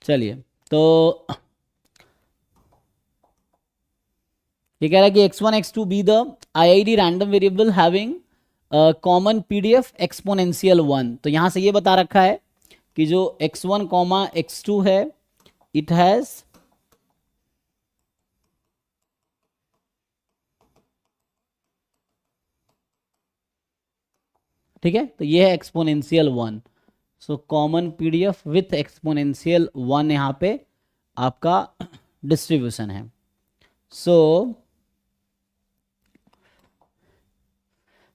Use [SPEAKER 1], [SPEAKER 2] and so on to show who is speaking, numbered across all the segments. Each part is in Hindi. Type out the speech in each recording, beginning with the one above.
[SPEAKER 1] चलिए, तो ये कह रहा है कि x1 x2 be the IID random variable having common PDF exponential 1। तो यहां से ये बता रखा है कि जो x1 कॉमा x2 है इट हैज, ठीक है, तो ये है exponential 1। So common PDF with exponential 1 यहाँ पे आपका डिस्ट्रीब्यूशन है। सो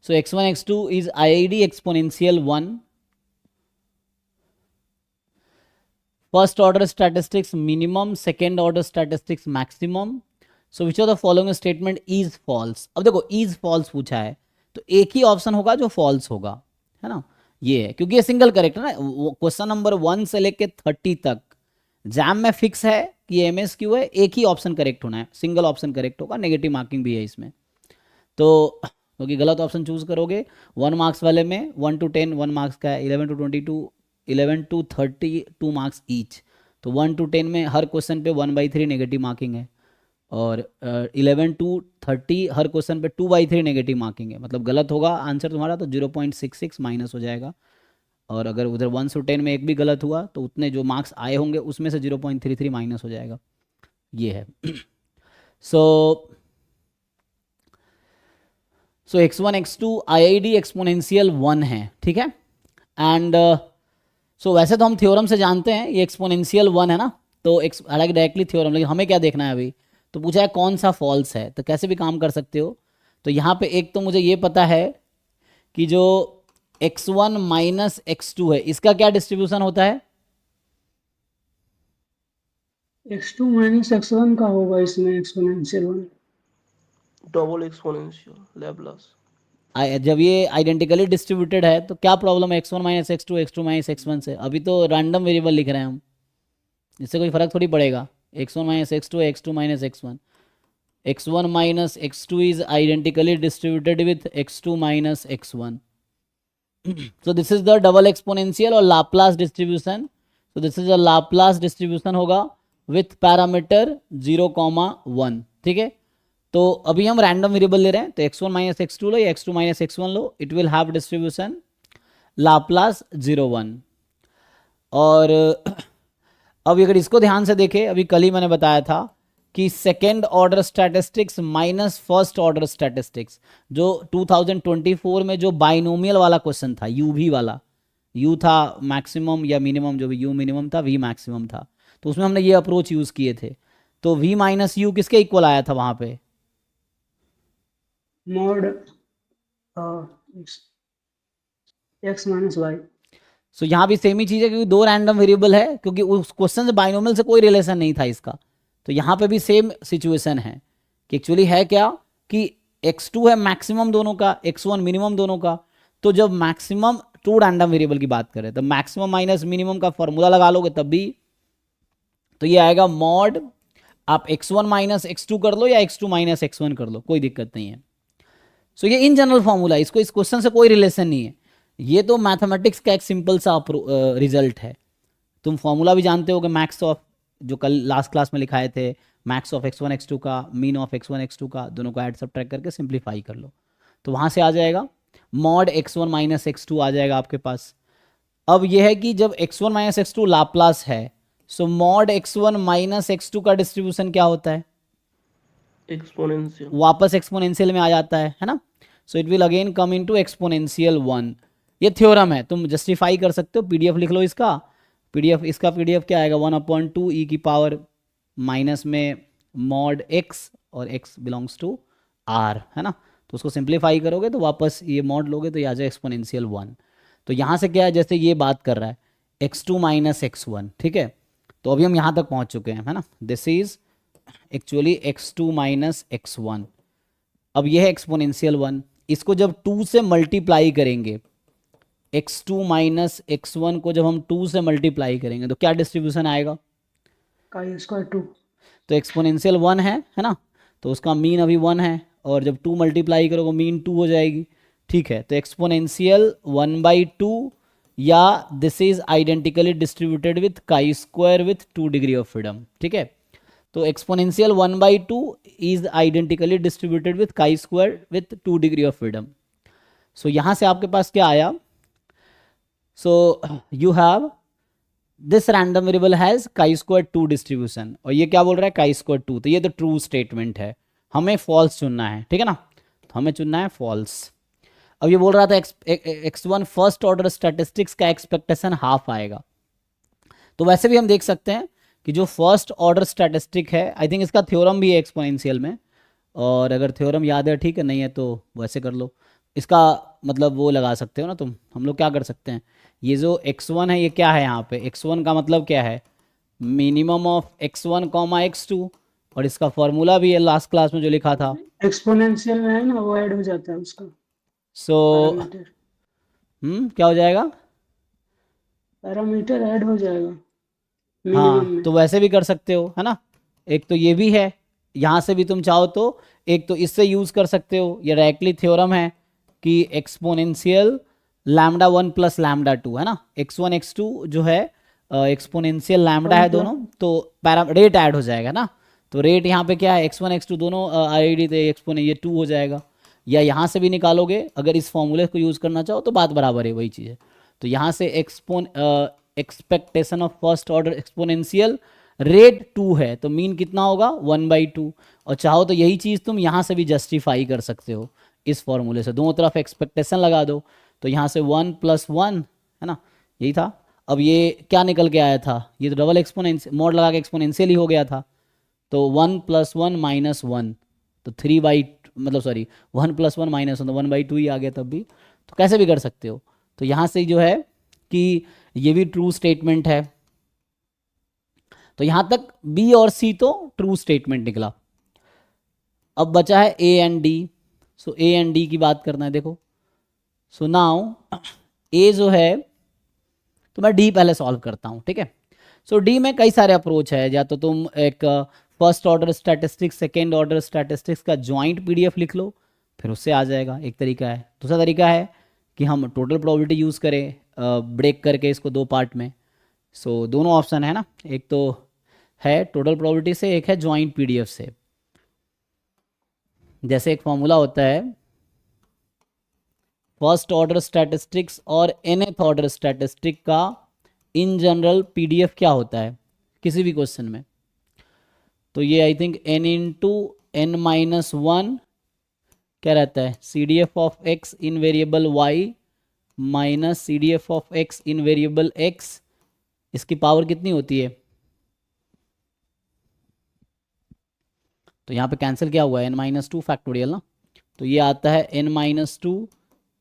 [SPEAKER 1] x1 x2 is IID exponential 1, first order statistics minimum, second order statistics maximum, so which of the following statement is false। अब देखो is false पूछा है तो एक ही ऑप्शन होगा जो false होगा, है ना, ये है, क्योंकि ये सिंगल करेक्ट है ना। क्वेश्चन नंबर 1 से लेके 30 तक एग्जाम में फिक्स है कि ये MSQ है, एक ही ऑप्शन करेक्ट होना है, सिंगल ऑप्शन करेक्ट होगा, नेगेटिव मार्किंग भी है इसमें। तो क्योंकि गलत ऑप्शन चूज करोगे 1 मार्क्स वाले में 1 to 10 1 मार्क्स का है, 11 to 22 11 to 30 2 मार्क्स ईच। तो 1 to 10 में हर क्वेश्चन पे 1/3 नेगेटिव मार्किंग है, और 11 to 30 हर क्वेश्चन पे 2/3 नेगेटिव मार्किंग है। मतलब गलत होगा आंसर तुम्हारा तो 0.66 माइनस हो जाएगा, और अगर उधर 1 to 10 में एक भी गलत हुआ तो उतने जो मार्क्स आए होंगे उसमें से 0.33 माइनस हो जाएगा, ये है। सो x1 x2 IID एक्सपोनेंशियल 1 है, ठीक है। एंड सो वैसे तो हम थ्योरम से जानते हैं ये एक्सपोनेंशियल 1 है ना, तो हालांकि डायरेक्टली थ्योरम, लेकिन हमें क्या देखना है अभी, तो पूछा है कौन सा फॉल्स है, तो कैसे भी काम कर सकते हो। तो यहाँ पे एक तो मुझे ये पता है कि जो x1 माइनस x2 है इसका क्या डिस्ट्रीब्यूशन होता है,
[SPEAKER 2] x2 माइनस x1 का होगा इसमें एक्सपोनेंशियल 1।
[SPEAKER 3] Double exponential Laplace.
[SPEAKER 1] जब ये आइडेंटिकली डिस्ट्रीब्यूटेड है तो क्या प्रॉब्लम है x1 minus x2 x2 minus x1 से, अभी तो रैंडम वेरिएबल लिख रहे हैं हम, इससे कोई फर्क थोड़ी पड़ेगा। x1 minus x2 x2 minus x1, x1 minus x2 is identically distributed with x2 minus x1। so this is the double exponential और Laplace distribution. so this is a Laplace distribution होगा विथ पैरामीटर 0,1, ठीक है। तो अभी हम रैंडम वेरिएबल ले रहे हैं, तो x1 माइनस x2 लो या x2 minus x1 low, it will have distribution Laplace 0,1। और अब अगर इसको ध्यान से देखें, अभी कल ही मैंने बताया था कि second order statistics minus first order statistics, जो 2024 में जो बाइनोमियल वाला क्वेश्चन था, यू भी वाला, यू था मैक्सिमम या मिनिमम, जो भी यू मिनिमम था वी मैक्सिमम था, तो उसमें हमने ये अप्रोच यूज किए थे। तो वी माइनस यू किसके इक्वल आया था वहां पे,
[SPEAKER 2] मॉड x माइनस वाई।
[SPEAKER 1] सो यहाँ भी सेम ही चीज है, क्योंकि दो रैंडम वेरिएबल है, क्योंकि उस क्वेश्चन से बाइनोमियल से कोई रिलेशन नहीं था इसका। तो यहाँ पे भी सेम सिचुएशन है कि एक्चुअली है क्या कि x2 है मैक्सिमम दोनों का, x1 मिनिमम दोनों का। तो जब मैक्सिमम टू रैंडम वेरिएबल की बात करें तो मैक्सिमम माइनस मिनिमम का फॉर्मूला लगा लोगे तब भी, तो ये आएगा मॉड, आप x1 माइनस x2 कर लो या x2 माइनस x1 कर लो, कोई दिक्कत नहीं है। सो ये इन जनरल फॉर्मूला, इसको इस क्वेश्चन से कोई रिलेशन नहीं है, ये तो मैथमेटिक्स का एक सिंपल सा रिजल्ट है। तुम फॉर्मूला भी जानते हो कि मैक्स ऑफ, जो कल लास्ट क्लास में लिखाए थे, मैक्स ऑफ x1 x2 का, मीन ऑफ x1 x2 का, दोनों को ऐड सब्ट्रैक्ट करके सिंप्लीफाई कर लो, तो वहां से आ जाएगा मॉड x1 माइनस x2 आ जाएगा आपके पास। अब यह है कि जब x1 माइनस x2 लाप्लास है, सो मॉड x1 माइनस x2 का डिस्ट्रीब्यूशन क्या होता है,
[SPEAKER 3] एक्सपोनेंशियल।
[SPEAKER 1] वापस एक्सपोनेंशियल में आ जाता है ना। So it will again come into exponential 1। ये थ्योरम है, तुम जस्टिफाई कर सकते हो, पीडीएफ लिख लो इसका, पीडीएफ, इसका पीडीएफ क्या आएगा 1/2 e की पावर माइनस में मॉड x, और x बिलोंग्स टू r, है ना। तो उसको सिंप्लीफाई करोगे तो वापस ये मॉड लोगे तो ये आ जाए एक्सपोनेंशियल 1। तो यहाँ से क्या है, जैसे ये बात कर रहा है x2 माइनस x1, ठीक है। तो अभी हम यहाँ तक पहुँच चुके हैं, है ना, this is actually x2 minus x1। अब यह है एक्सपोनेंशियल 1, इसको जब 2 से मल्टीप्लाई करेंगे, x2 माइनस x1 को जब हम 2 से मल्टीप्लाई करेंगे तो क्या डिस्ट्रीब्यूशन आएगा,
[SPEAKER 2] का स्क्वायर 2।
[SPEAKER 1] तो एक्सपोनेंशियल 1 है ना, तो उसका मीन अभी 1 है, और जब 2 मल्टीप्लाई करोगे मीन 2 हो जाएगी, ठीक है। तो एक्सपोनेंशियल 1/2, या this is identically distributed with chi square with 2 degree of freedom, ठीक है। तो exponential 1/2 is identically distributed with chi square with 2 degree of freedom. So यहां से आपके पास क्या आया, so you have this random variable has chi square 2 distribution, और ये क्या बोल रहा है काई स्क्वायर 2, तो ये तो ट्रू स्टेटमेंट है, हमें फॉल्स चुनना है, ठीक है ना, तो हमें चुनना है फॉल्स। अब ये बोल रहा था x1 फर्स्ट ऑर्डर स्टैटिस्टिक्स का एक्सपेक्टेशन हाफ आएगा, तो वैसे भी हम देख सकते हैं कि जो फर्स्ट ऑर्डर स्टैटिस्टिक है, आई थिंक इसका थ्योरम भी है एक्सपोनेंशियल में, और अगर थ्योरम याद है ठीक है, नहीं है तो वैसे कर लो। इसका मतलब वो लगा सकते हो ना तुम, हम लोग क्या कर सकते हैं, ये जो x1 है ये क्या है यहाँ पे, x1 का मतलब क्या है, minimum of x1 comma x2, और इसका फॉर्मूला भी है लास्ट क्लास में जो लिखा था।
[SPEAKER 2] एक्सपोनेंशियल में है ना, वो ऐड हो जाता है उसका
[SPEAKER 1] सो
[SPEAKER 2] पैरामीटर,
[SPEAKER 1] क्या हो जाएगा,
[SPEAKER 2] पैरामीटर ऐड हो जाएगा मिनिमम
[SPEAKER 1] हाँ
[SPEAKER 2] में।
[SPEAKER 1] तो वैसे भी कर सकते हो है ना, एक तो ये भी है, यहाँ से भी तुम चाहो तो एक तो इससे यूज कर सकते हो, ये डायरेक्टली थ्योरम है कि एक्सपोनेंशियल लैम्डा 1 प्लस लैम्डा 2 है ना, x1 x2 जो है एक्सपोनेंशियल लैम्डा है दोनों, तो पैरा रेट ऐड हो जाएगा ना, तो रेट यहाँ पे क्या है x1 x2 दोनों आईडी थे एक्सपोने, ये 2 हो जाएगा, या यहाँ से भी निकालोगे अगर इस फॉर्मूले को यूज करना चाहो तो बात बराबर है, वही चीज़ है। तो यहाँ से expectation of first order exponential rate 2 है, तो मीन कितना होगा 1/2, और चाहो तो यही चीज़ तुम यहाँ से भी जस्टिफाई कर सकते हो इस फॉर्मूले से, दोनों तरफ एक्सपेक्टेशन लगा दो, तो यहाँ से 1 + 1 है ना, यही था। अब ये क्या निकल के आया था, ये तो डबल एक्सपोनेंशियल मोड लगा के एक्सपोनेंशियल ही हो गया था, तो 1 + 1 - 1, तो 3 मतलब सॉरी 1 + 1 - 1 तो 1/2 ही आ गया तब भी, तो कैसे भी कर सकते हो। तो यहाँ से जो है कि ये भी ट्रू स्टेटमेंट है, तो यहाँ तक बी और सी तो ट्रू स्टेटमेंट निकला। अब बचा है A and D, so A and D की बात करना है, देखो सो नाउ ए जो है, तो मैं डी पहले सॉल्व करता हूँ, ठीक है। सो डी में कई सारे अप्रोच है, या तो तुम एक first order statistics second order statistics का जॉइंट पीडीएफ लिख लो, फिर उससे आ जाएगा, एक तरीका है। दूसरा तरीका है कि हम टोटल प्रोबेबिलिटी यूज़ करें, ब्रेक करके इसको 2 पार्ट में। सो दोनों ऑप्शन है ना, एक तो है टोटल प्रोबेबिलिटी से, एक है जॉइंट पीडीएफ से। जैसे एक फॉर्मूला होता है फर्स्ट ऑर्डर स्टैटिस्टिक्स और nth ऑर्डर स्टैटिस्टिक का इन जनरल पीडीएफ क्या होता है किसी भी क्वेश्चन में, तो ये आई थिंक n × n-1 क्या रहता है, CDF of x in variable y minus CDF of x in variable x, इसकी पावर कितनी होती है, तो यहाँ पे कैंसिल क्या हुआ है n-2 फैक्टोरियल ना, तो ये आता है n-2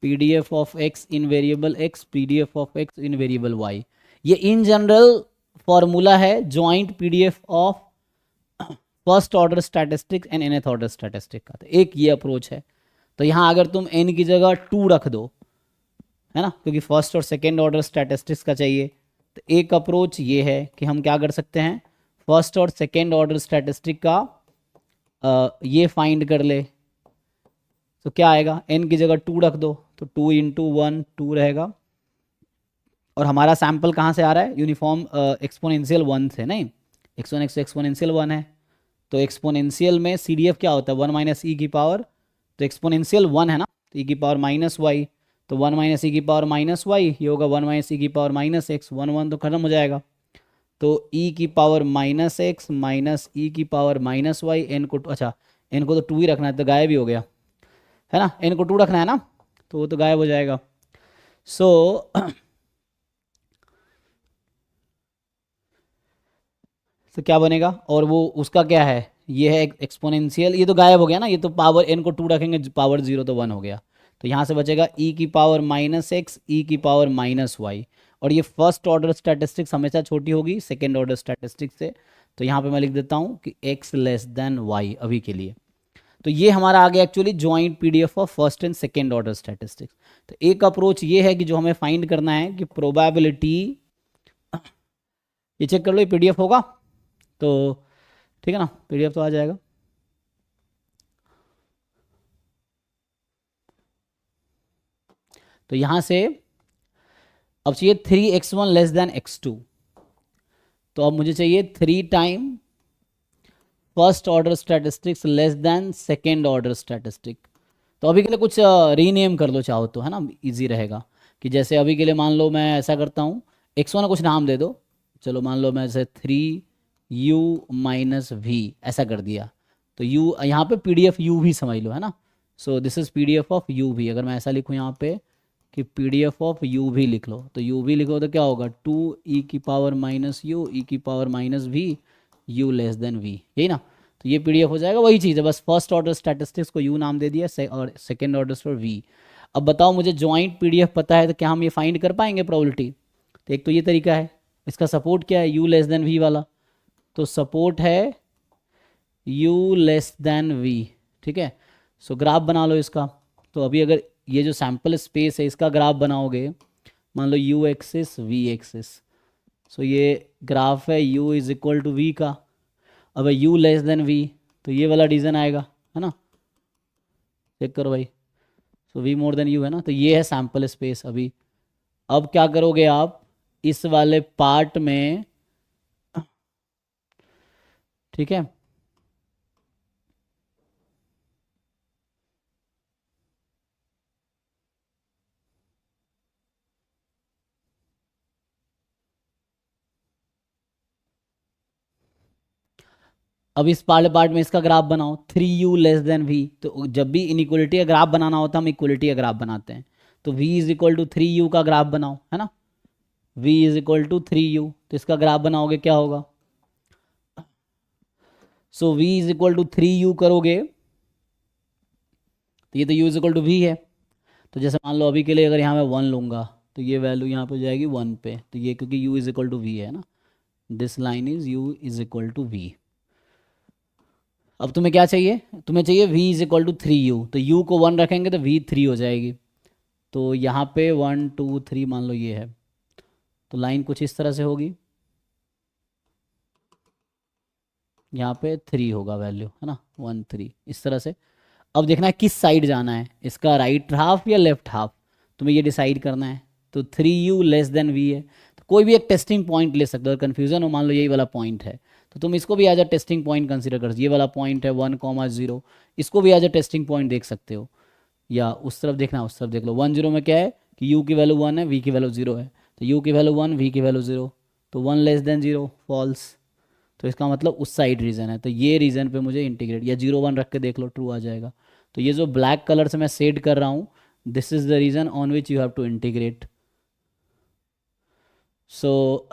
[SPEAKER 1] PDF of x in variable x PDF of x in variable y। ये इन जनरल फॉर्मूला है joint PDF of first order statistics and nth order statistic का, तो एक ये अप्रोच है। तो यहाँ अगर तुम n की जगह 2 रख दो है ना, क्योंकि फर्स्ट और सेकेंड ऑर्डर स्टैटिस्टिक्स का चाहिए, तो एक अप्रोच ये है कि हम क्या कर सकते हैं, फर्स्ट और सेकेंड ऑर्डर स्टैटिस्टिक का ये फाइंड कर ले, तो क्या आएगा, n की जगह 2 रख दो, तो 2 × 1 2 रहेगा, और हमारा सैंपल कहाँ से आ रहा है, यूनिफॉर्म एक्सपोनेंशियल 1 से, नहीं x1 x2 एक्सपोनेंशियल 1 है, तो एक्सपोनेंशियल में CDF क्या होता है 1 - e की पावर, तो एक्सपोनेंशियल 1 है ना, तो e की पावर -y, तो 1 - e की पावर -y, ये होगा 1 - e की पावर -x, 1 1 तो खत्म हो जाएगा, तो e की पावर -x माइनस e की पावर -y, n को अच्छा n को तो 2 ही रखना है, तो गायब ही हो गया है ना, n को 2 रखना है ना, तो वो तो गायब हो जाएगा। सो तो क्या बनेगा, और वो उसका क्या है, ये है एक्सपोनेंशियल, ये तो गायब हो गया ना, ये तो पावर n को 2 रखेंगे पावर 0 तो 1 हो गया, तो यहाँ से बचेगा e की पावर -x e की पावर -y, और ये फर्स्ट ऑर्डर स्टैटिस्टिक्स हमेशा छोटी होगी सेकेंड ऑर्डर स्टैटिस्टिक्स से, तो यहाँ पे मैं लिख देता हूँ कि x < y अभी के लिए। तो ये हमारा आ गया actually joint PDF of first and second order statistics. तो एक अप्रोच ये है कि जो हमें फाइंड करना है कि प्रोबेबिलिटी, ये चेक कर लो ये पीडीएफ होगा तो ठीक है ना, पीडीएफ तो आ जाएगा। तो यहाँ से अब चाहिए 3x1 लेस देन x2, तो अब मुझे चाहिए 3 time first order statistics less than second order statistic. तो अभी के लिए कुछ रीनेम कर लो चाहो तो, है ना, इजी रहेगा। कि जैसे अभी के लिए मान लो मैं ऐसा करता हूँ, x1 का कुछ नाम दे दो, चलो मान लो मैं जैसे 3u माइनस वी ऐसा कर दिया, तो u यहाँ पे PDF u भी समझ लो, है ना। So this is PDF of u भी। अगर मैं ऐसा लिखूँ यहाँ पे कि PDF ऑफ u भी लिख लो, तो u भी लिखो तो क्या होगा, 2e की पावर माइनस यू ई की power minus v u less than v, यही ना। तो ये PDF हो जाएगा, वही चीज़ है, बस फर्स्ट ऑर्डर स्टैटिस्टिक्स को u नाम दे दिया और सेकेंड ऑर्डर फॉर v। अब बताओ मुझे जॉइंट PDF पता है तो क्या हम ये फाइंड कर पाएंगे प्रोबेबिलिटी? तो एक तो ये तरीका है, इसका सपोर्ट क्या है, u लेस देन v वाला, तो सपोर्ट है u लेस देन v, ठीक है। सो ग्राफ बना लो इसका। तो अभी अगर ये जो सैम्पल स्पेस है इसका ग्राफ बनाओगे, मान लो u axis v axis, so ये ग्राफ है u is equal to v का। अब u लेस देन v, तो ये वाला रीजन आएगा, है ना, चेक करो भाई। सो v मोर देन u है ना, तो ये है सैम्पल स्पेस। अभी अब क्या करोगे आप इस वाले पार्ट में, ठीक है, अब इस वाले पार्ट में इसका ग्राफ बनाओ 3u लेस देन v। तो जब भी इनइक्वलिटी का ग्राफ बनाना होता है हम इक्वलिटी का ग्राफ बनाते हैं, तो v is equal to 3u का ग्राफ बनाओ, है ना, v is equal to 3u, तो इसका ग्राफ बनाओगे क्या होगा, so v is equal to 3u करोगे, तो ये तो u is equal to v है। तो जैसे मान लो अभी के लिए अगर यहाँ मैं 1 लूँगा तो ये वैल्यू यहाँ पे जाएगी 1 पे, तो ये क्योंकि u is equal to v है ना, this line is u is equal to v। अब तुम्हें क्या चाहिए, तुम्हें चाहिए v is equal to 3u, तो u को 1 रखेंगे तो v 3 हो जाएगी। तो यहाँ पे 1 2 3 मान लो ये है, तो लाइन कुछ इस तरह से होगी, यहाँ पे 3 होगा वैल्यू, है ना, 1 3 इस तरह से। अब देखना है किस साइड जाना है, इसका राइट हाफ या लेफ्ट हाफ, तुम्हें ये डिसाइड करना है। तो 3u लेस देन v है, तो कोई भी एक टेस्टिंग पॉइंट ले सकते हो। अगर कन्फ्यूजन हो, मान लो यही वाला पॉइंट है, तो तुम इसको भी as a testing point consider कर, ये वाला पॉइंट है 1,0, इसको भी एज अ टेस्टिंग पॉइंट देख सकते हो। या उस तरफ देखना, उस तरफ देख लो, 1 0 में क्या है कि u की वैल्यू 1 है, v की वैल्यू 0 है, तो u की वैल्यू 1 v की वैल्यू 0, तो 1 लेस देन 0 फॉल्स, तो इसका मतलब उस साइड रीजन है। तो ये रीजन पे मुझे इंटीग्रेट, या 0 1 रख के देख लो, ट्रू आ जाएगा। तो ये जो ब्लैक कलर से मैं शेड कर रहा हूँ, this is the region on which you have to integrate. So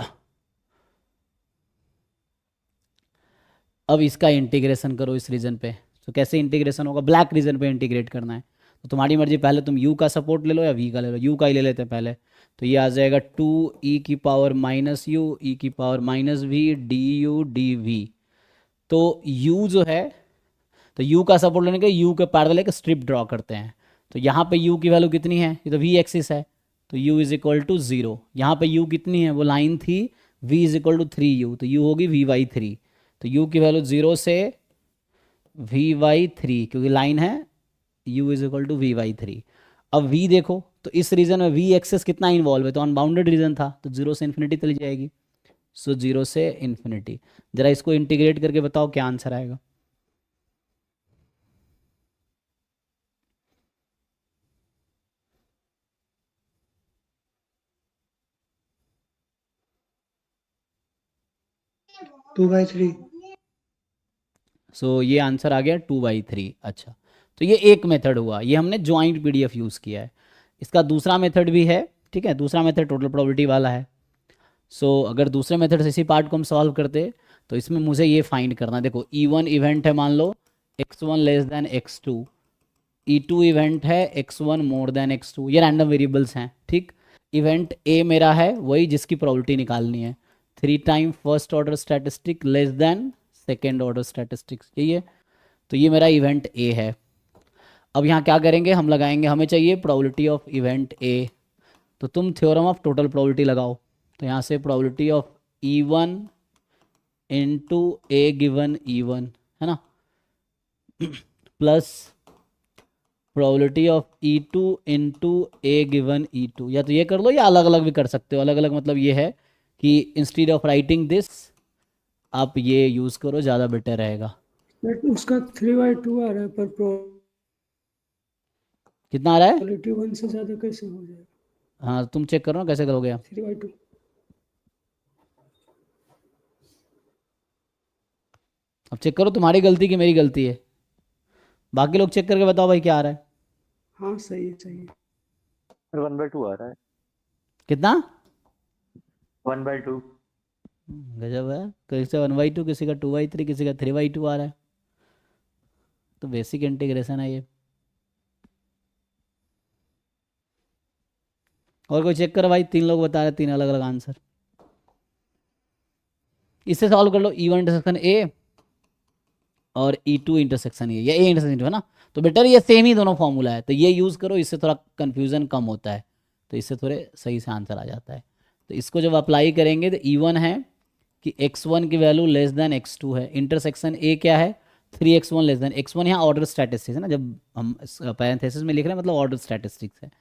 [SPEAKER 1] अब इसका इंटीग्रेशन करो इस रीजन पे। तो कैसे इंटीग्रेशन होगा, ब्लैक रीजन पे इंटीग्रेट करना है, तो तुम्हारी मर्जी, पहले तुम u का सपोर्ट ले लो या v का ले लो, u का ही ले लेते हैं पहले। तो ये आ जाएगा 2e की पावर माइनस यू ई की power minus v d u d v. तो u जो है, तो u का सपोर्ट लेने के u के पैरेलल एक स्ट्रिप ड्रॉ करते हैं। तो यहाँ पे u की वैल्यू कितनी है, ये तो v एक्सिस है, तो u इज इक्वल टू 0। यहाँ पे u कितनी है, वो लाइन थी v is equal to 3u, तो u होगी v/3। तो u की वैल्यू 0 से v/3, क्योंकि लाइन है u is equal to v/3। अब v देखो, तो इस रीजन में v एक्सेस कितना इन्वॉल्व है, तो अनबाउंडेड रीजन था, तो 0 से इन्फिनिटी चली जाएगी। सो 0 से इन्फिनिटी। जरा इसको इंटीग्रेट करके बताओ क्या आंसर आएगा।
[SPEAKER 2] Two by three.
[SPEAKER 1] सो ये आंसर आ गया 2/3। अच्छा, तो ये एक मेथड हुआ, ये हमने ज्वाइंट PDF यूज़ किया है। इसका दूसरा मेथड भी है, ठीक है, दूसरा मेथड टोटल प्रोबेबिलिटी वाला है। सो अगर दूसरे मेथड से इसी पार्ट को हम सॉल्व करते, तो इसमें मुझे ये फाइंड करना, देखो E1 इवेंट है, मान लो x1 less than x2, E2 event है x1 मोर देन x2, ये रैंडम वेरिएबल्स हैं, ठीक। इवेंट A मेरा है वही जिसकी प्रोबेबिलिटी निकालनी है, 3 time first order statistic less than second order statistics, यही है। तो ये मेरा इवेंट A है। अब यहाँ क्या करेंगे, हम लगाएंगे, हमें चाहिए प्रोबेबिलिटी ऑफ इवेंट A, तो तुम थ्योरम ऑफ टोटल प्रोबेबिलिटी लगाओ। तो यहाँ से probability of E1 into A given E1, है ना, plus probability of E2 into A given E2, या तो ये कर लो या अलग अलग भी कर सकते हो। अलग अलग मतलब ये है कि इंस्टीड ऑफ राइटिंग दिस आप ये यूज़ करो, ज़्यादा बेटर रहेगा।
[SPEAKER 2] बट उसका 3/2 आ रहा है, पर
[SPEAKER 1] कितना आ रहा है?
[SPEAKER 2] प्रोबेबिलिटी 1 से ज़्यादा कैसे हो जाएगा?
[SPEAKER 1] हाँ तुम चेक करो ना कैसे करोगे आप।
[SPEAKER 2] 3/2।
[SPEAKER 1] अब चेक करो तुम्हारी गलती की मेरी गलती है। बाकी लोग चेक करके बताओ भाई क्या आ रहा है।
[SPEAKER 2] हाँ सही है, सही है।
[SPEAKER 4] 1/2 आ रहा है।
[SPEAKER 1] कितना?
[SPEAKER 4] 1/2।
[SPEAKER 1] गजब है। किसी का 1/2, किसी का 2/3, किसी का 3/2 आ रहा है। तो बेसिक इंटीग्रेशन है ये। और कोई चेक करो भाई, 3 लोग बता रहे, 3 अलग अलग आंसर। इससे सॉल्व कर लो E1 इंटरसेक्शन ए और E2 इंटरसेक्शन ए, या ए इंटरसेक्शन है ना। तो बेटर ये सेम ही दोनों फॉर्मूला है, तो ये यूज़ करो, इससे थोड़ा कन्फ्यूज़न कम होता है, तो इससे थोड़े सही से आंसर आ जाता है। तो इसको जब अप्लाई करेंगे तो E1 है कि x1 की वैल्यू लेस देन x2 है। इंटरसेक्शन ए क्या है? 3x1 less than x1। यहाँ ऑर्डर स्टैटिस्टिक्स है ना, जब हम पैरेंथेसिस में लिख रहे हैं मतलब ऑर्डर स्टैटिस्टिक्स है।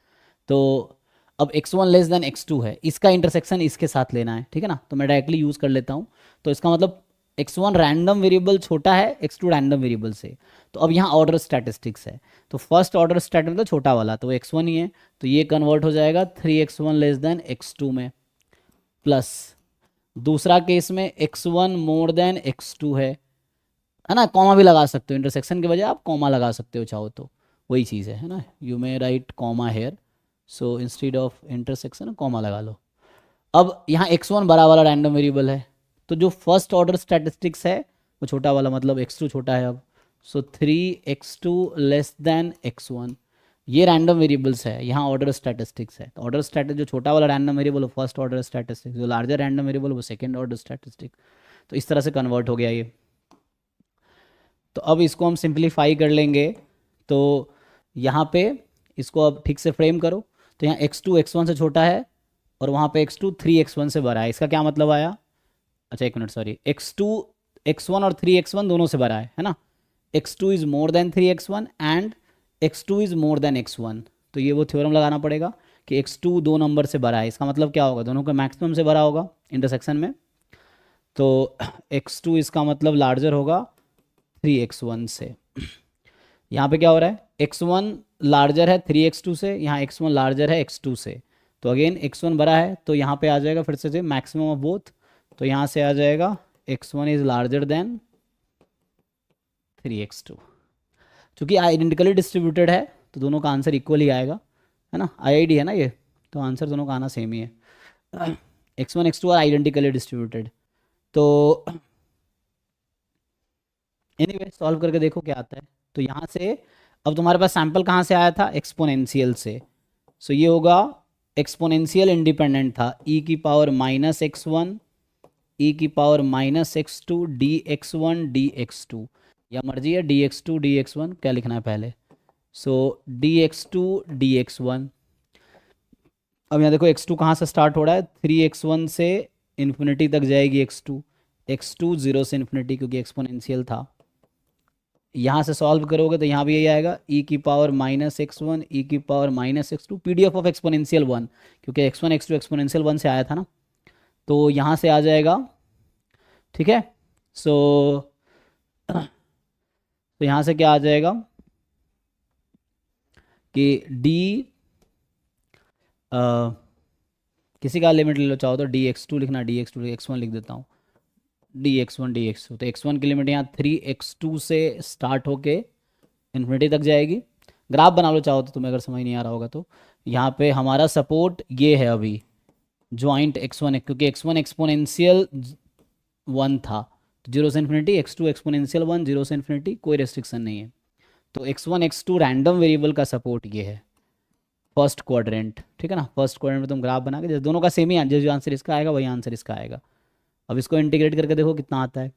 [SPEAKER 1] तो अब x1 लेस देन x2 है, इसका इंटरसेक्शन इसके साथ लेना है, ठीक है ना। तो मैं डायरेक्टली यूज़ कर लेता हूँ। तो इसका मतलब x1 रैंडम वेरिएबल छोटा है x2 रैंडम वेरिएबल से। तो अब यहाँ ऑर्डर स्टैटिस्टिक्स है, तो फर्स्ट ऑर्डर स्टैट मतलब छोटा वाला, तो x1 ही है, तो ये कन्वर्ट हो जाएगा 3x1 लेस देन x2 में। प्लस दूसरा केस में x1 मोर देन x2 है ना। कॉमा भी लगा सकते हो, इंटरसेक्शन के बजाय आप कॉमा लगा सकते हो चाहो तो, वही चीज़ है ना। You may write comma here, so instead of intersection comma लगा लो। अब यहाँ x1 बड़ा वाला रैंडम वेरिएबल है, तो जो फर्स्ट ऑर्डर स्टैटिस्टिक्स है वो छोटा वाला, मतलब x2 छोटा है अब। सो 3x2 लेस देन x1, ये रैंडम वेरिएबल्स है, यहाँ ऑर्डर स्टैटिस्टिक्स है। तो ऑर्डर स्टैटिस जो छोटा वाला रैंडम वेरिएबल वो फर्स्ट ऑर्डर स्टैटिस्टिक्स, जो लार्जर रैंडम वेरिएबल वो सेकेंड ऑर्डर स्टैटिस्टिक। तो इस तरह से कन्वर्ट हो गया ये। तो अब इसको हम सिंप्लीफाई कर लेंगे, तो यहाँ पे इसको अब ठीक से फ्रेम करो। तो यहाँ x2 x1 से छोटा है और वहाँ पे x2 3x1 से बड़ा है। इसका क्या मतलब आया? अच्छा एक मिनट, सॉरी, x2 x1 और 3x1 दोनों से बड़ा है ना। x2 is more than 3x1 and x2 is more than x1। तो ये वो थ्योरम लगाना पड़ेगा कि x2 दो नंबर से बड़ा है। इसका मतलब क्या होगा? दोनों का मैक्सिमम से बड़ा होगा इंटरसेक्शन में। तो x2 इसका मतलब लार्जर होगा 3x1 से। यहाँ पे क्या हो रहा है? x1 लार्जर है 3x2 से, यहाँ x1 लार्जर है x2 से। तो अगेन x1 बड़ा है, तो यहाँ पे आ जाएगा फिर से मैक्सिमम ऑफ बोथ। तो यहाँ से आ जाएगा x1 is larger than 3x2। चूँकि आइडेंटिकली डिस्ट्रीब्यूटेड है तो दोनों का आंसर इक्वल ही आएगा, है ना। IID है ना ये, तो आंसर दोनों का आना सेम ही है। x1 x2 are identically distributed. तो एनीवे सॉल्व करके देखो क्या आता है। तो यहाँ से अब तुम्हारे पास सैंपल कहाँ से आया था? एक्सपोनेंशियल से। सो ये होगा एक्सपोनेंशियल इंडिपेंडेंट था, e की पावर -x1 e की पावर -x2 dx1 dx2, या मर्जी है dx2 dx1, क्या लिखना है पहले। सो dx2 dx1। अब यहाँ देखो x2 कहाँ से स्टार्ट हो रहा है? 3x1 से इन्फिनिटी तक जाएगी x2, x2 0 से इन्फिनिटी, क्योंकि एक्सपोनेंशियल था। यहाँ से सॉल्व करोगे तो यहाँ भी यही आएगा, e की पावर -x1 e की power -x2, PDF of exponential 1, क्योंकि x1 x2 एक्सपोनेंशियल 1 से आया था ना। तो यहाँ से आ जाएगा, ठीक है। सो तो यहाँ से क्या आ जाएगा कि d किसी का लिमिट ले लो चाहो तो dx2 लिखना, dx2 x1 लिख देता हूँ, dx1 dx2। तो x1 की लिमिट यहाँ 3x2 से स्टार्ट होके इन्फिनिटी तक जाएगी। ग्राफ बना लो चाहो तो, तुम्हें अगर समझ नहीं आ रहा होगा तो। यहाँ पे हमारा सपोर्ट ये है अभी ज्वाइंट x1, क्योंकि x1 एक्सपोनेंशियल 1 था, तो 0 से इन्फिनिटी, x2 एक्सपोनेंशियल 1 0 से इन्फिनिटी, कोई रेस्ट्रिक्शन नहीं है। तो x1 x2 रैंडम वेरिएबल का सपोर्ट ये है फर्स्ट क्वाड्रेंट, ठीक है ना। फर्स्ट क्वाड्रेंट में तुम ग्राफ बना के, जैसे दोनों का सेम ही आंसर, जो आंसर इसका आएगा वही आंसर इसका आएगा। अब इसको इंटीग्रेट करके देखो कितना आता है।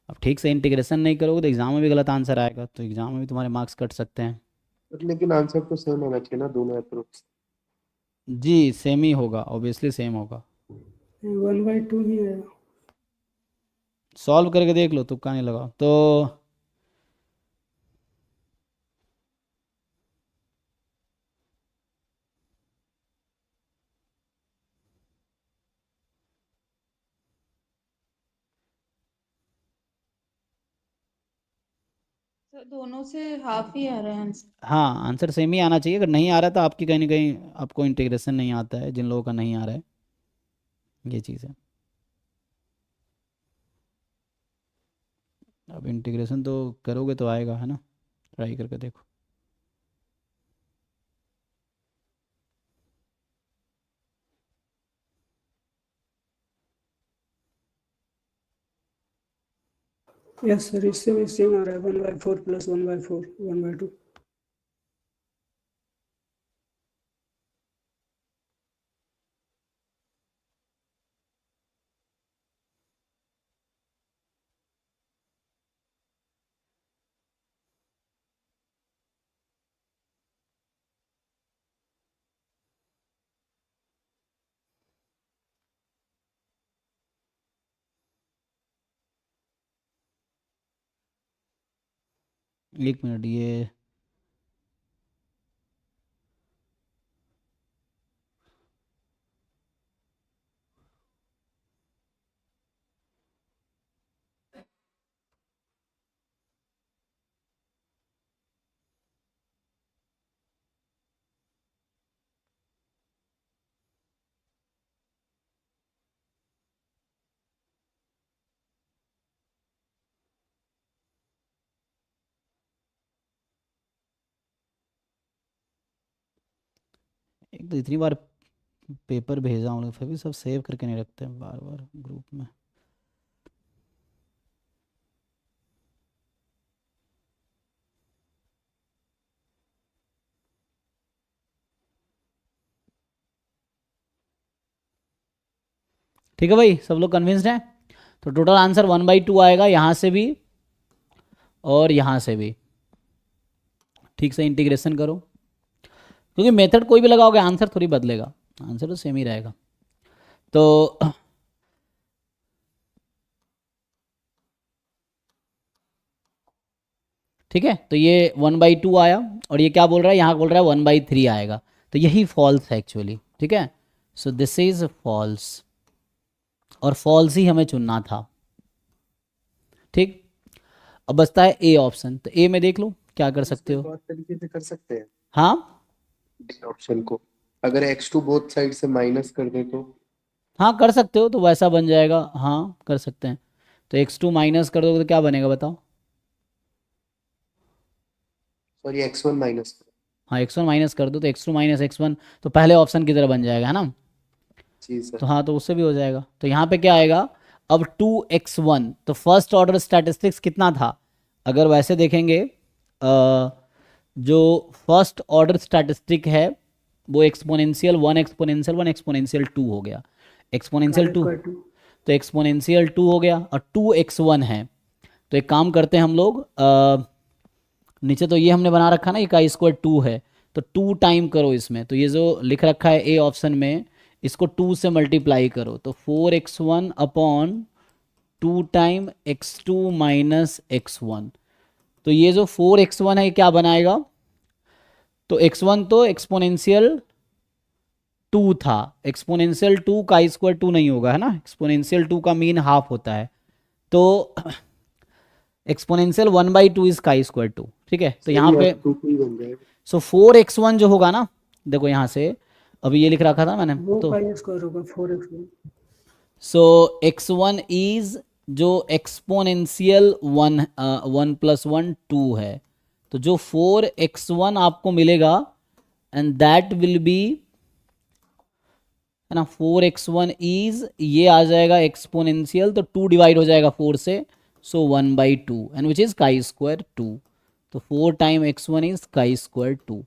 [SPEAKER 1] अब ठीक से इंटीग्रेशन नहीं करोगे तो एग्जाम में भी गलत आंसर आएगा, तो एग्जाम में भी तुम्हारे मार्क्स कट सकते हैं।
[SPEAKER 4] लेकिन आंसर तो सेम होना चाहिए ना दोनों अप्रोच।
[SPEAKER 1] जी सेम ही होगा, ऑब्वियसली सेम होगा।
[SPEAKER 2] 1/2 ही है।
[SPEAKER 1] सॉल्व करके देख लो, तुक्का नहीं लगाओ। तो
[SPEAKER 5] सर दोनों से हाफ ही आ रहा है आंसर।
[SPEAKER 1] हाँ, आंसर सेम ही आना चाहिए। अगर नहीं आ रहा तो आपकी कहीं ना कहीं आपको इंटीग्रेशन नहीं आता है, जिन लोगों का नहीं आ रहा है, ये चीज़ है। अब इंटीग्रेशन तो करोगे तो आएगा, है ना, ट्राई करके देखो।
[SPEAKER 2] यस सर, इससे भी सेम आ रहा है, 1/4 प्लस 1/4 1/2।
[SPEAKER 1] एक मिनट, ये एक तो इतनी बार पेपर भेजा हूँ फिर भी सब सेव करके नहीं रखते हैं बार बार ग्रुप में। ठीक है भाई, सब लोग कन्विंस्ड हैं? तो टोटल आंसर 1/2 आएगा यहाँ से भी और यहाँ से भी। ठीक से इंटीग्रेशन करो, क्योंकि मेथड कोई भी लगाओगे आंसर थोड़ी बदलेगा, आंसर तो सेम ही रहेगा। तो ठीक है, तो ये 1/2 आया, और ये क्या बोल रहा है, यहाँ बोल रहा है 1/3 आएगा। तो यही फॉल्स है एक्चुअली, ठीक है। सो दिस इज फॉल्स, और फॉल्स ही हमें चुनना था। ठीक, अब बचता है ए ऑप्शन। तो ए में देख लो क्या कर सकते हो।
[SPEAKER 4] बहुत तरीके से कर सकते हैं
[SPEAKER 1] हाँ
[SPEAKER 4] डी ऑप्शन को। अगर x2 बोथ साइड से माइनस कर दे तो
[SPEAKER 1] हाँ, कर सकते हो, तो वैसा बन जाएगा। हाँ, कर सकते हैं। तो x2 माइनस कर दोगे तो क्या बनेगा बताओ।
[SPEAKER 4] Sorry x1 minus.
[SPEAKER 1] हाँ, x1 माइनस कर दो तो x2 माइनस x1 तो पहले ऑप्शन की तरह बन जाएगा, है ना।
[SPEAKER 4] जी सर।
[SPEAKER 1] तो हाँ, तो उससे भी हो जाएगा। तो यहाँ पे क्या आएगा अब 2x1, तो फर्स्ट ऑर्डर स्टैटिस्टिक्स कितना था, अगर वैसे देखेंगे जो फर्स्ट ऑर्डर स्टैटिस्टिक है वो एक्सपोनेंशियल 1 एक्सपोनेंशियल 1 एक्सपोनेंशियल 2 हो गया। एक्सपोनेंशियल 2, तो एक्सपोनेंशियल 2 हो गया, और 2x1 है। तो एक काम करते हैं हम लोग, नीचे तो ये हमने बना रखा ना, ये का स्क्वायर 2 है, तो 2 टाइम करो इसमें। तो ये जो लिख रखा है ए ऑप्शन में, इसको 2 से मल्टीप्लाई करो, तो 4x1 upon 2 time x2 minus x1। तो ये जो 4x1 है ये क्या बनाएगा, तो x1 तो एक्सपोनेंशियल 2 था, एक्सपोनेंशियल 2 का स्क्वायर 2 नहीं होगा, है ना, एक्सपोनेंशियल 2 का मीन हाफ होता है। तो एक्सपोनेंशियल 1/2 इज का स्क्वायर 2, ठीक है। तो यहाँ पे
[SPEAKER 4] बन जाएगा।
[SPEAKER 1] सो 4x1 जो होगा ना, देखो यहाँ से अभी ये लिख रखा था मैंने,
[SPEAKER 2] वो
[SPEAKER 1] तो
[SPEAKER 2] का स्क्वायर होगा 4x1।
[SPEAKER 1] सो x1 इज जो एक्सपोनेंशियल 1 + 1 2 है, तो जो 4x1 आपको मिलेगा एंड दैट विल बी, है ना, 4x1 इज, ये आ जाएगा एक्सपोनेंशियल, तो 2 डिवाइड हो जाएगा 4 से, सो 1/2 एंड विच इज काई स्क्वायर 2। तो 4 टाइम x1 इज काई स्क्वायर 2।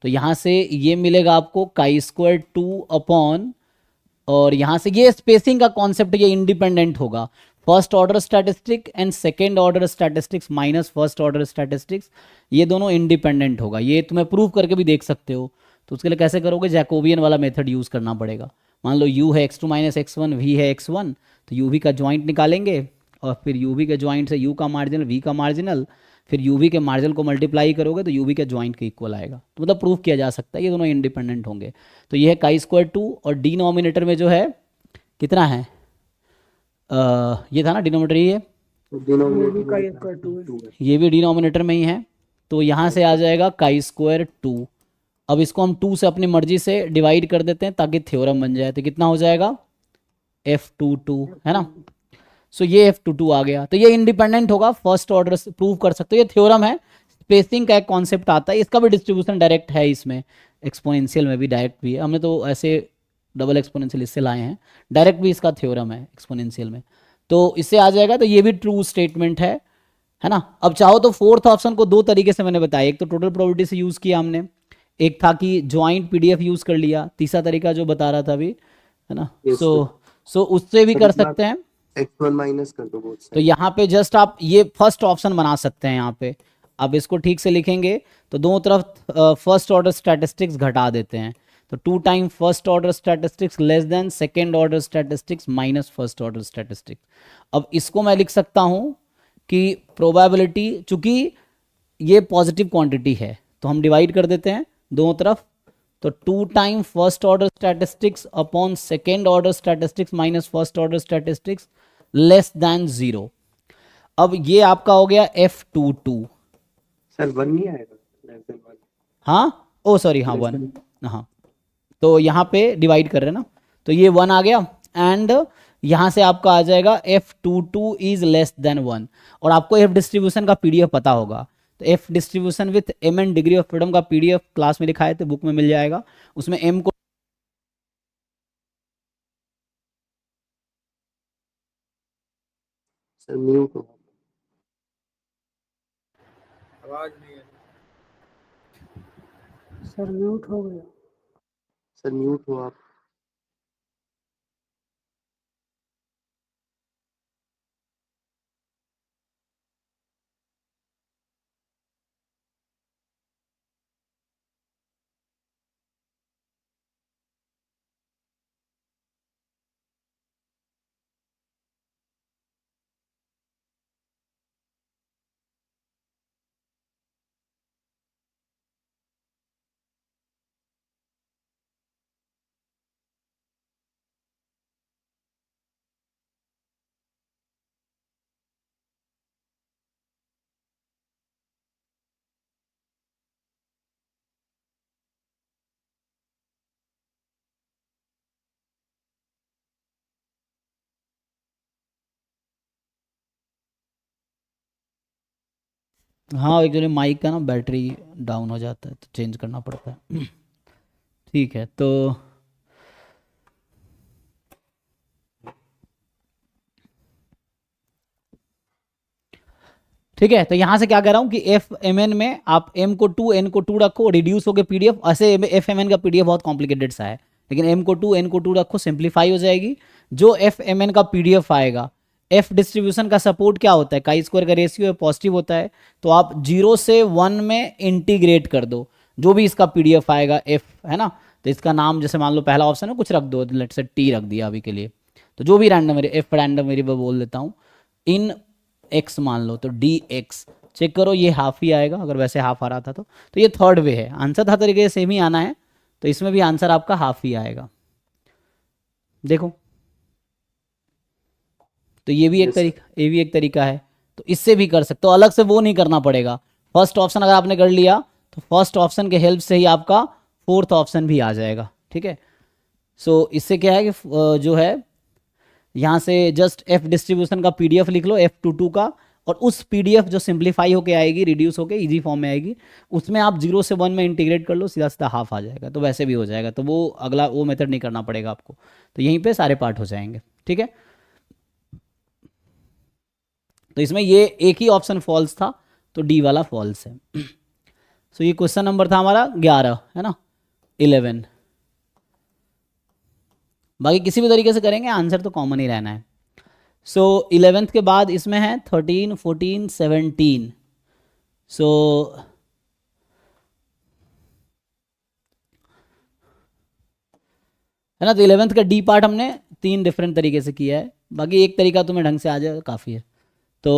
[SPEAKER 1] तो यहाँ से ये मिलेगा आपको काई स्क्वायर 2 अपॉन, और यहाँ से ये स्पेसिंग का कॉन्सेप्ट ये इंडिपेंडेंट होगा, first order statistic and second order statistics minus first order statistics, ये दोनों इंडिपेंडेंट होगा। ये तुम्हें प्रूव करके भी देख सकते हो। तो उसके लिए कैसे करोगे, जैकोबियन वाला मेथड यूज करना पड़ेगा। मान लो u है x2 माइनस x1, v है x1, तो u v का ज्वाइंट निकालेंगे और फिर यू वी के ज्वाइंट से यू का मार्जिनल, वी का मार्जिनल, फिर यू वी के मार्जिनल को मल्टीप्लाई करोगे तो यू वी के ज्वाइंट के इक्वल आएगा। तो मतलब प्रूफ किया जा सकता है ये दोनों इंडिपेंडेंट होंगे। तो ये है काई स्क्वायर 2 और डिनोमिनेटर में जो है कितना है, ये था ना डिनोमिनेटर, ये
[SPEAKER 2] ये भी का एक का 2 है।
[SPEAKER 1] ये भी डिनोमिनेटर में ही है। तो यहाँ से आ जाएगा काई स्क्वायर 2। अब इसको हम 2 से अपनी मर्जी से डिवाइड कर देते हैं ताकि थ्योरम बन जाए। तो कितना हो जाएगा F22, है ना। सो ये F22 आ गया। तो ये इंडिपेंडेंट होगा, फर्स्ट ऑर्डर से प्रूव कर सकते हो। ये थ्योरम है, स्पेसिंग का एक कॉन्सेप्ट आता है, इसका भी डिस्ट्रीब्यूशन डायरेक्ट है, इसमें एक्सपोनेंशियल में भी डायरेक्ट भी है। हमने तो ऐसे डबल एक्सपोनेंशियल इससे लाए हैं, डायरेक्ट भी इसका थ्योरम है एक्सपोनेंशियल में। तो इससे आ जाएगा। तो ये भी ट्रू स्टेटमेंट है ना। अब चाहो तो फोर्थ ऑप्शन को दो तरीके से मैंने बताया, एक तो टोटल प्रोबेबिलिटी से यूज किया हमने, एक था कि ज्वाइंट पीडीएफ यूज कर लिया, तीसरा तरीका जो बता रहा था अभी, है ना। सो उससे भी कर सकते हैं।
[SPEAKER 4] x1 माइनस कर दो बोथ
[SPEAKER 1] तो यहाँ पे जस्ट आप ये फर्स्ट ऑप्शन बना सकते हैं। यहाँ पे अब इसको ठीक से लिखेंगे तो दोनों तरफ फर्स्ट ऑर्डर स्टैटिस्टिक्स घटा देते हैं। तो 2 time first order statistics less than second order statistics minus first order statistics. अब इसको मैं लिख सकता हूँ कि प्रोबेबिलिटी, चूंकि ये पॉजिटिव क्वांटिटी है तो हम डिवाइड कर देते हैं दोनों तरफ। तो 2 time first order statistics upon second order statistics minus first order statistics less than 0। अब ये आपका हो गया F22।
[SPEAKER 4] सर 1 नहीं आएगा, लेस देन 1।
[SPEAKER 1] हाँ ओ सॉरी, हाँ 1, हाँ। तो यहाँ पे डिवाइड कर रहे हैं ना, तो ये 1 आ गया। एंड यहाँ से आपका आ जाएगा F22 इज लेस देन 1। और आपको F डिस्ट्रीब्यूशन का पीडीएफ पता होगा। तो F distribution with M and degree of freedom का पीडीएफ क्लास में लिखा है, तो बुक में मिल जाएगा। उसमें M को
[SPEAKER 4] सर म्यूट हो,
[SPEAKER 2] सर म्यूट हो गया।
[SPEAKER 4] सर म्यूट हो आप।
[SPEAKER 1] हाँ, एक्चुअली माइक का ना बैटरी डाउन हो जाता है तो चेंज करना पड़ता है। ठीक है, तो ठीक है। तो यहाँ से क्या कह रहा हूँ कि एफ एम एन में आप एम को 2 एन को 2 रखो, रिड्यूस हो गए पीडीएफ। ऐसे एफ एम एन का पीडीएफ बहुत कॉम्प्लिकेटेड सा है, लेकिन एम को 2 एन को 2 रखो, सिंप्लीफाई हो जाएगी। जो एफ एम एन का पीडीएफ आएगा, एफ डिस्ट्रीब्यूशन का सपोर्ट क्या होता है, काई स्क्वायर का रेशियो है, पॉजिटिव होता है। तो आप 0 से 1 में इंटीग्रेट कर दो जो भी इसका पीडीएफ आएगा एफ, है ना। तो इसका नाम जैसे मान लो पहला ऑप्शन है कुछ रख दो, लेट से टी रख दिया अभी के लिए। तो जो भी रैंडम एफ रैंडम वेरिएबल बोल देता हूँ, इन एक्स मान लो, तो डी एक्स चेक करो, ये हाफ ही आएगा अगर वैसे हाफ आ रहा था तो ये थर्ड वे है। आंसर हर तरीके से सेम ही आना है, तो इसमें भी आंसर आपका हाफ ही आएगा। देखो, तो ये भी एक तरीका है। तो इससे भी कर सकते हो, अलग से वो नहीं करना पड़ेगा। फर्स्ट ऑप्शन अगर आपने कर लिया तो फर्स्ट ऑप्शन के हेल्प से ही आपका फोर्थ ऑप्शन भी आ जाएगा। ठीक है, सो इससे क्या है कि जो है यहाँ से जस्ट एफ डिस्ट्रीब्यूशन का पीडीएफ लिख लो F22 का, और उस पीडीएफ जो सिंप्लीफाई होके आएगी, रिड्यूस होके इजी फॉर्म में आएगी, उसमें आप 0 से 1 में इंटीग्रेट कर लो, सीधा सीधा हाफ आ जाएगा। तो वैसे भी हो जाएगा, तो वो अगला वो मेथड नहीं करना पड़ेगा आपको। तो यहीं पे सारे पार्ट हो जाएंगे। ठीक है, तो इसमें ये एक ही ऑप्शन फॉल्स था, तो डी वाला फॉल्स है। सो ये क्वेश्चन नंबर था हमारा 11, है ना, 11। बाकी किसी भी तरीके से करेंगे, आंसर तो कॉमन ही रहना है। सो 11th के बाद इसमें है 13, 14, 17। सो है ना। तो 11th का डी पार्ट हमने 3 डिफरेंट तरीके से किया है, बाकी एक तरीका तुम्हें ढंग से आ जाए काफ़ी है। तो